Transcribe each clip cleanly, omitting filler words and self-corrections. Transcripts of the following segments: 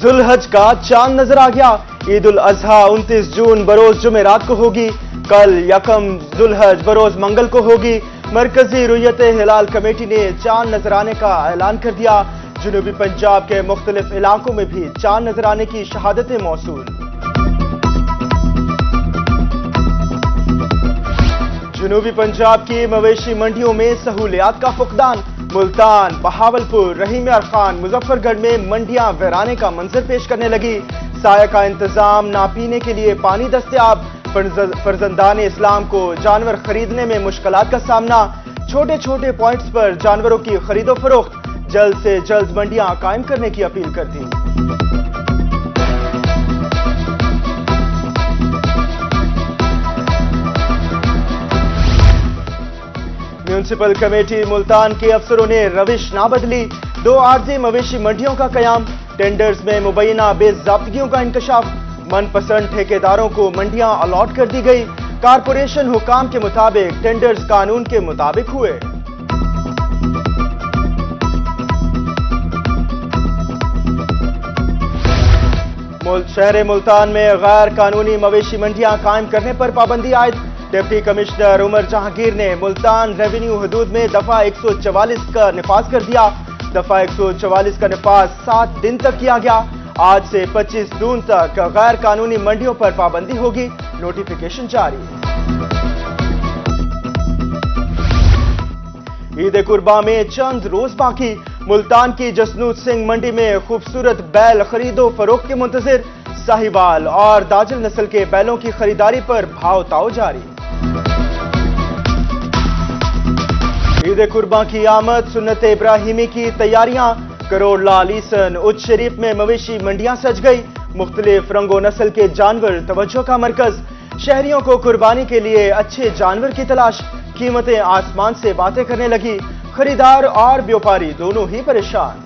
जुल्हज का चांद नजर आ गया। ईद उल अजहा 29 जून बरोज जुमेरात को होगी। कल यकम जुल्हज बरोज मंगल को होगी। मरकजी रुयत हिलाल कमेटी ने चांद नजर आने का ऐलान कर दिया। जनूबी पंजाब के मुख्तलिफ इलाकों में भी चांद नजर आने की शहादतें मौसूल। जनूबी पंजाब की मवेशी मंडियों में सहूलियात का फुकदान। मुल्तान, बहावलपुर, रहीम यार खान, मुजफ्फरगढ़ में मंडियां वीराने का मंजर पेश करने लगी। साया का इंतजाम, ना पीने के लिए पानी दस्तयाब। फर्जंदान इस्लाम को जानवर खरीदने में मुश्किलात का सामना। छोटे छोटे पॉइंट्स पर जानवरों की खरीदो फरोख्त। जल्द से जल्द मंडियां कायम करने की अपील कर दी। म्यूनिसिपल कमेटी मुल्तान के अफसरों ने रविश ना बदली। 2 आरजी मवेशी मंडियों का कयाम। टेंडर्स में मुबैना बेज़ाब्तगियों का इंकशाफ। मनपसंद ठेकेदारों को मंडियां अलॉट कर दी गई। कारपोरेशन हुकाम के मुताबिक टेंडर्स कानून के मुताबिक हुए। शहर मुल्तान में गैर कानूनी मवेशी मंडियां कायम करने पर पाबंदी आयद। डिप्टी कमिश्नर उमर जहांगीर ने मुल्तान रेवेन्यू हदूद में दफा 144 का निफाज कर दिया। दफा 144 का निफाज 7 दिन तक किया गया। आज से 25 जून तक गैर कानूनी मंडियों पर पाबंदी होगी। नोटिफिकेशन जारी। ईद कुर्बा में चंद रोज बाकी। मुल्तान की जसनूत सिंह मंडी में खूबसूरत बैल खरीदो फरोख्त के मुंतजिर। साहिवाल और दाजिल नस्ल के बैलों की खरीदारी पर भाव ताव जारी। ईद कुर्बा की आमद, सुन्नत इब्राहिमी की तैयारियां। करोड़ लाल ईसन उच्च शरीफ में मवेशी मंडियां सज गई। मुख्तलिफ रंगो नस्ल के जानवर तवज्जो का मरकज। शहरियों को कुर्बानी के लिए अच्छे जानवर की तलाश। कीमतें आसमान से बातें करने लगी। खरीदार और व्यापारी दोनों ही परेशान।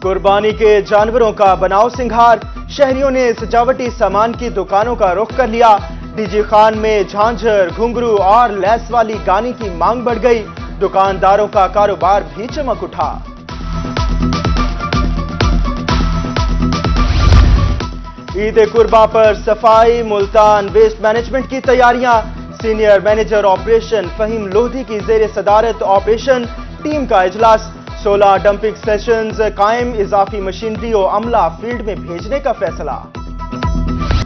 कुर्बानी के जानवरों का बनाओ सिंगार। शहरियों ने सजावटी सामान की दुकानों का रुख कर लिया। डीजी खान में झांझर, घुंघरू और लैस वाली गानी की मांग बढ़ गई। दुकानदारों का कारोबार भी चमक उठा। ईद कुर्बा पर सफाई, मुल्तान वेस्ट मैनेजमेंट की तैयारियां। Senior manager operation Faheem Lodhi की जेर सदारत ऑपरेशन टीम का इजलास। 16 डंपिंग सेशंस कायम। इजाफी मशीनरी और अमला फील्ड में भेजने का फैसला।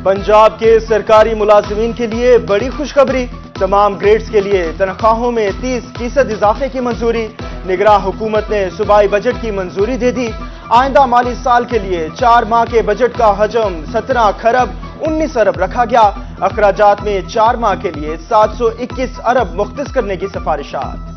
पंजाब के सरकारी मुलाजिमीन के लिए बड़ी खुशखबरी। तमाम ग्रेड्स के लिए तनख्वाहों में 30% इजाफे की मंजूरी। निगरां हुकूमत ने सूबाई बजट की मंजूरी दे दी। आइंदा माली साल के लिए 4 माह के बजट का हजम 17 खरब 19 अरब रखा गया। अखराजात में 4 माह के लिए 721 अरब मुख्तस करने की सिफारिशात।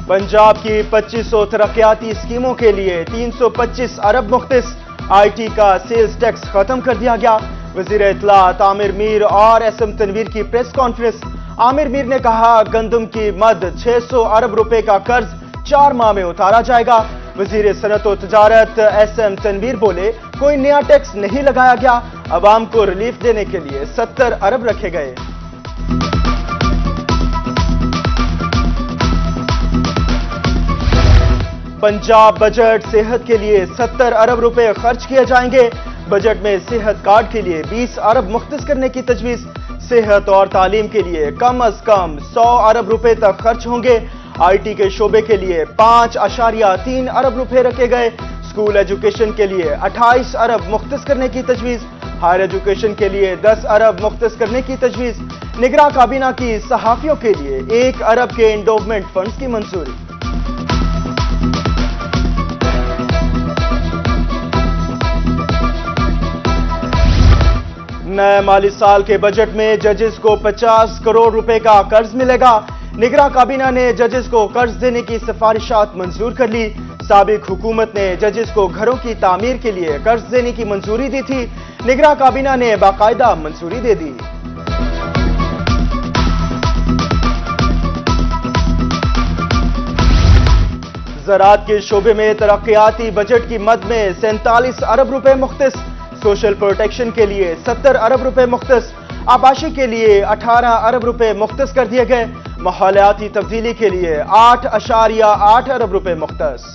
पंजाब की 2500 तरक्याती स्कीमों के लिए 325 अरब मुख्तस। आईटी का सेल्स टैक्स खत्म कर दिया गया। वजीर इत्तलात आमिर मीर और एसएम तनवीर की प्रेस कॉन्फ्रेंस। आमिर मीर ने कहा गंदम की मद 600 अरब रुपए का कर्ज 4 माह में उतारा जाएगा। वजीर सनत और तजारत एसएम तनवीर बोले कोई नया टैक्स नहीं लगाया गया। अवाम को रिलीफ देने के लिए 70 अरब रखे गए। पंजाब बजट सेहत के लिए 70 अरब रुपए खर्च किए जाएंगे। बजट में सेहत कार्ड के लिए 20 अरब मुख्तस करने की तजवीज। सेहत और तालीम के लिए कम अज कम 100 अरब रुपए तक खर्च होंगे। आईटी के शोबे के लिए 5.3 अरब रुपए रखे गए। स्कूल एजुकेशन के लिए 28 अरब मुख्तस करने की तजवीज। हायर एजुकेशन के लिए 10 अरब मुख्तस करने की तजवीज। निगरां काबीना की सहाफियों के लिए 1 अरब के इंडोवमेंट फंड्स की मंजूरी। नए माली साल के बजट में जजेस को 50 करोड़ रुपए का कर्ज मिलेगा। निगरां काबीना ने जजेस को कर्ज देने की सिफारिशात मंजूर कर ली। साबिक हुकूमत ने जजेस को घरों की तामीर के लिए कर्ज देने की मंजूरी दी थी। निगरां काबीना ने बाकायदा मंजूरी दे दी। زراعت کے شعبے میں ترقیاتی بجٹ کی مد میں 47 ارب روپے مختص، سوشل پروٹیکشن کے لیے 70 ارب روپے مختص، آباشی کے لیے 18 ارب روپے مختص کر دیے گئے، ماحولیاتی تبدیلی کے لیے 8.8 ارب روپے مختص۔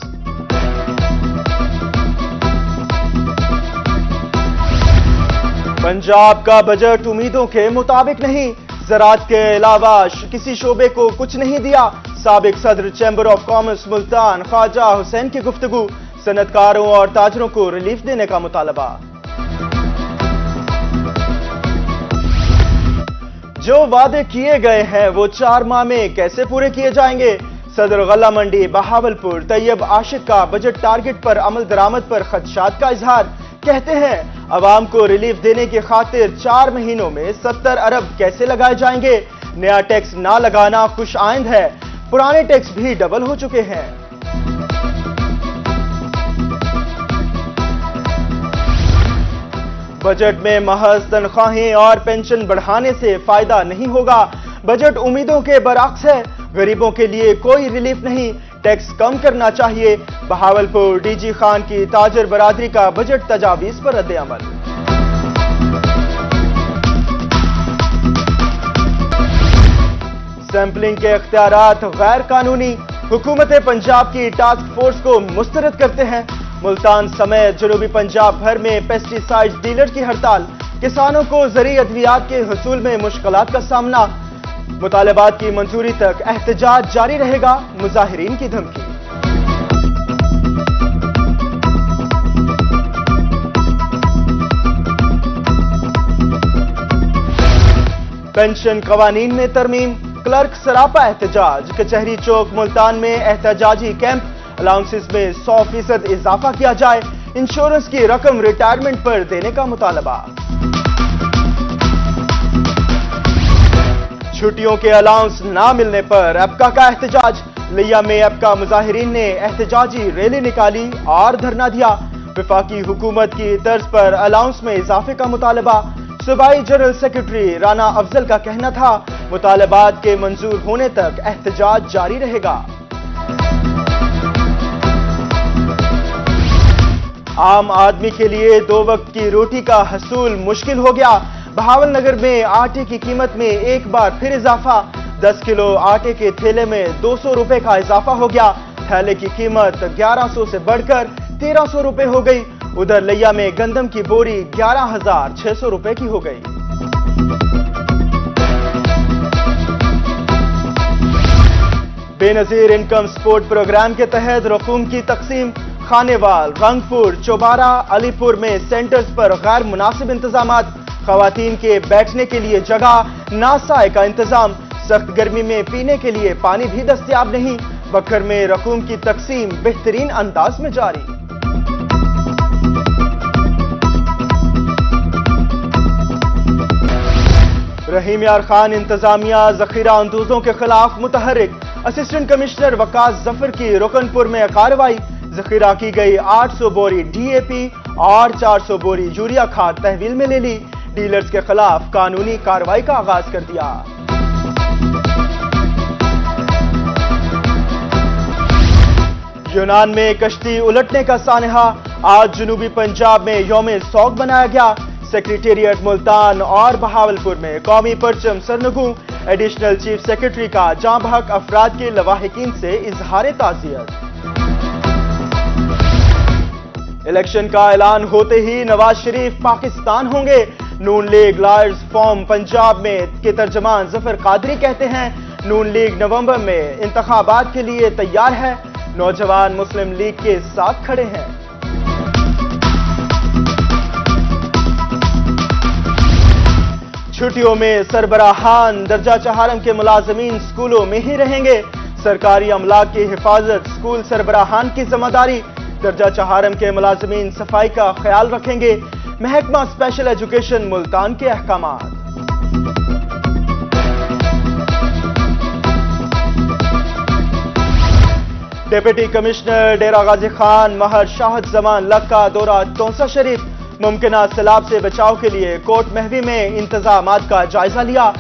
پنجاب کا بجٹ امیدوں کے مطابق نہیں، زراعت کے علاوہ کسی شعبے کو کچھ نہیں دیا، سابق صدر چیمبر آف کامرس ملتان خواجہ حسین کی گفتگو، صنعت کاروں اور تاجروں کو ریلیف دینے کا مطالبہ۔ جو وعدے کیے گئے ہیں وہ 4 ماہ میں کیسے پورے کیے جائیں گے؟ صدر غلہ منڈی بہاولپور طیب عاشق کا بجٹ ٹارگٹ پر عمل درآمد پر خدشات کا اظہار، کہتے ہیں عوام کو ریلیف دینے کی خاطر 4 مہینوں میں 70 ارب کیسے لگائے جائیں گے؟ نیا ٹیکس نہ لگانا خوش آئند ہے، پرانے ٹیکس بھی ڈبل ہو چکے ہیں۔ بجٹ میں محض تنخواہیں اور پینشن بڑھانے سے فائدہ نہیں ہوگا، بجٹ امیدوں کے برعکس ہے، غریبوں کے لیے کوئی ریلیف نہیں، ٹیکس کم کرنا چاہیے، بہاولپور ڈی جی خان کی تاجر برادری کا بجٹ تجاویز پر رد عمل۔ سیمپلنگ کے اختیارات غیر قانونی، حکومت پنجاب کی ٹاسک فورس کو مسترد کرتے ہیں، ملتان سمیت جنوبی پنجاب بھر میں پیسٹی سائیڈ ڈیلر کی ہڑتال، کسانوں کو زرعی ادویات کے حصول میں مشکلات کا سامنا، مطالبات کی منظوری تک احتجاج جاری رہے گا، مظاہرین کی دھمکی۔ پینشن قوانین میں ترمیم، کلرک سراپا احتجاج، کچہری چوک ملتان میں احتجاجی کیمپ، الاؤنسز میں 100% اضافہ کیا جائے، انشورنس کی رقم ریٹائرمنٹ پر دینے کا مطالبہ۔ چھٹیوں کے الاؤنس نہ ملنے پر ایپکا کا احتجاج، لیا میں ایپکا مظاہرین نے احتجاجی ریلی نکالی اور دھرنا دیا، وفاقی حکومت کی طرز پر الاؤنس میں اضافے کا مطالبہ، صوبائی جنرل سیکرٹری رانا افضل کا کہنا تھا مطالبات کے منظور ہونے تک احتجاج جاری رہے گا۔ عام آدمی کے لیے 2 وقت کی روٹی کا حصول مشکل ہو گیا، بہاول نگر میں آٹے کی قیمت میں ایک بار پھر اضافہ، 10 کلو آٹے کے تھیلے میں 200 روپے کا اضافہ ہو گیا، تھیلے کی قیمت 1100 سے بڑھ کر 1300 روپے ہو گئی، ادھر لیا میں گندم کی بوری 11,600 روپے کی ہو گئی۔ بے نظیر انکم سپورٹ پروگرام کے تحت رقوم کی تقسیم، خانیوال، رنگ پور، چوبارہ، علی پور میں سینٹرز پر غیر مناسب انتظامات، خواتین کے بیٹھنے کے لیے جگہ، ناسائے کا انتظام، سخت گرمی میں پینے کے لیے پانی بھی دستیاب نہیں، بکھر میں رقوم کی تقسیم بہترین انداز میں جاری۔ رحیم یار خان انتظامیہ ذخیرہ اندوزوں کے خلاف متحرک، اسسٹنٹ کمشنر وقاص ظفر کی رکن پور میں کارروائی، ذخیرہ کی گئی 800 بوری ڈی اے پی اور 400 بوری یوریا کھاد تحویل میں لے لی، ڈیلرز کے خلاف قانونی کارروائی کا آغاز کر دیا۔ یونان میں کشتی الٹنے کا سانحہ، آج جنوبی پنجاب میں یوم سوگ منایا گیا، سیکریٹریٹ ملتان اور بہاولپور میں قومی پرچم سرنگوں، ایڈیشنل چیف سیکرٹری کا جاں بحق افراد کے لواحقین سے اظہار تعزیت۔ الیکشن کا اعلان ہوتے ہی نواز شریف پاکستان ہوں گے، نون لیگ لائرز فارم پنجاب میں کے ترجمان ظفر قادری کہتے ہیں نون لیگ نومبر میں انتخابات کے لیے تیار ہے، نوجوان مسلم لیگ کے ساتھ کھڑے ہیں۔ چھٹیوں میں سربراہان، درجہ چہارم کے ملازمین سکولوں میں ہی رہیں گے، سرکاری املاک کی حفاظت سکول سربراہان کی ذمہ داری، درجہ چہارم کے ملازمین صفائی کا خیال رکھیں گے، محکمہ اسپیشل ایجوکیشن ملتان کے احکامات۔ ڈپٹی کمشنر ڈیرہ غازی خان مہر شاہد زمان لگ کا دورہ تونسا شریف، ممکنہ سیلاب سے بچاؤ کے لیے کوٹ مہوی میں انتظامات کا جائزہ لیا،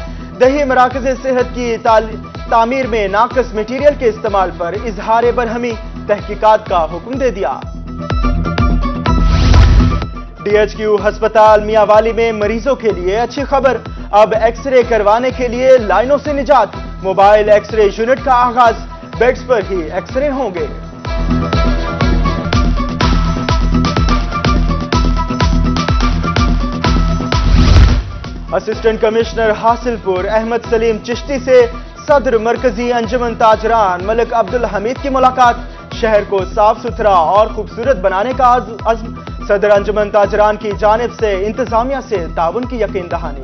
دیہی مراکز صحت کی تعمیر میں ناقص مٹیریل کے استعمال پر اظہار برہمی، तहकीकात का हुक्म दे दिया। DHQ अस्पताल मियांवाली में मरीजों के लिए अच्छी खबर, अब एक्सरे करवाने के लिए लाइनों से निजात। मोबाइल एक्सरे यूनिट का आगाज, बेड्स पर ही एक्सरे होंगे। असिस्टेंट कमिश्नर हासिलपुर अहमद सलीम चिश्ती से सदर मरकजी अंजुमन ताजरान मलिक अब्दुल हमीद की मुलाकात। शहर को साफ सुथरा और खूबसूरत बनाने का अज़्म, सदर अंजुमन ताजरान की जानिब से इंतजामिया से ताउन की यकीन दहानी।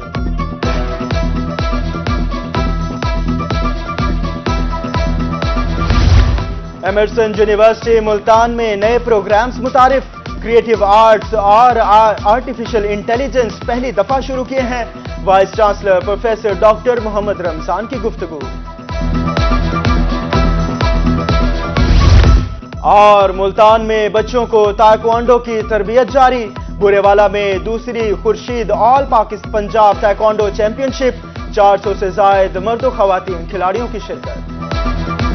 एमर्सन यूनिवर्सिटी मुल्तान में नए प्रोग्राम्स मुतारिफ, क्रिएटिव आर्ट्स और आर्टिफिशियल इंटेलिजेंस पहली दफा शुरू किए हैं। Vice chancellor professor doctor Muhammad Ramzan की गुफ्तगू। और मुल्तान में बच्चों को ताइक्वांडो की तरबियत जारी, बुरेवाला में दूसरी Khurshid all Pakistan Punjab taekwondo championship, 400 से जायद मर्द व खवातीन खिलाड़ियों की शिरकत।